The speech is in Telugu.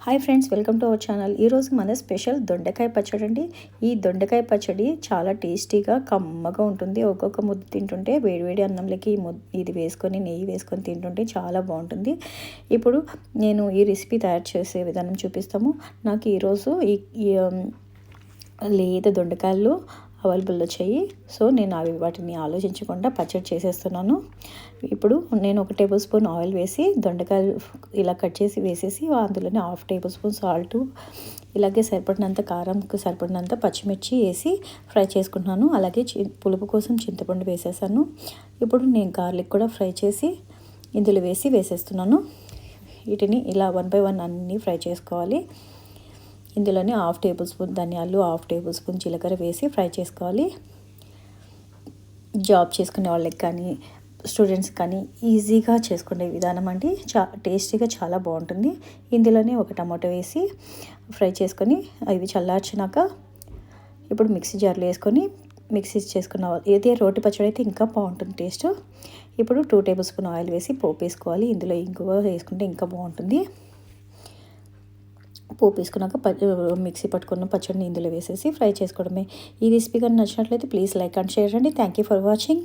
Hi friends, welcome to our channel. ఈరోజు మన స్పెషల్ దొండకాయ పచ్చడి అండి. ఈ దొండకాయ పచ్చడి చాలా టేస్టీగా కమ్మగా ఉంటుంది. ఒక్కొక్క ముద్ద తింటుంటే వేడివేడి అన్నంలోకి ఇది వేసుకొని నెయ్యి వేసుకొని తింటుంటే చాలా బాగుంటుంది. ఇప్పుడు నేను ఈ రెసిపీ తయారు చేసే విధానం చూపిస్తాము. నాకు ఈరోజు లేత దొండకాయలు అవైలబుల్ వచ్చాయి. సో నేను వాటిని ఆలోచించకుండా పచ్చడి చేసేస్తున్నాను. ఇప్పుడు నేను 1 టేబుల్ స్పూన్ ఆయిల్ వేసి దొండకాయలు ఇలా కట్ చేసి వేసేసి అందులోనే 1/2 టేబుల్ స్పూన్ సాల్ట్, ఇలాగే సరిపడినంత కారంకు సరిపడినంత పచ్చిమిర్చి వేసి ఫ్రై చేసుకుంటున్నాను. అలాగే పులుపు కోసం చింతపండు వేసేసాను. ఇప్పుడు నేను గార్లిక్ కూడా ఫ్రై చేసి ఇందులో వేసేస్తున్నాను. వీటిని ఇలా 1 బై 1 అన్నీ ఫ్రై చేసుకోవాలి. ఇందులోనే 1/2 టేబుల్ స్పూన్ ధనియాలు, 1/2 టేబుల్ స్పూన్ జీలకర్ర వేసి ఫ్రై చేసుకోవాలి. జాబ్ చేసుకునే వాళ్ళకి కానీ స్టూడెంట్స్ కానీ ఈజీగా చేసుకునే విధానం అండి. టేస్టీగా చాలా బాగుంటుంది. ఇందులోనే ఒక టమాటో వేసి ఫ్రై చేసుకొని ఇవి చల్లార్చినాక ఇప్పుడు మిక్సీ జార్లో వేసుకొని మిక్సీ చేసుకున్న ఏది రోటి పచ్చడి అయితే ఇంకా బాగుంటుంది టేస్ట్. ఇప్పుడు 2 టేబుల్ స్పూన్ ఆయిల్ వేసి పోపు వేసుకోవాలి. ఇందులో ఇంగువ వేసుకుంటే ఇంకా బాగుంటుంది. పోపు వేసుకున్నాక మిక్సీ పట్టుకున్న పచ్చడిని ఇందులో వేసేసి ఫ్రై చేసుకోవడమే. ఈ రెసిపీ కానీ నచ్చినట్లయితే ప్లీజ్ లైక్ అండ్ షేర్ అండి. Thank you for watching.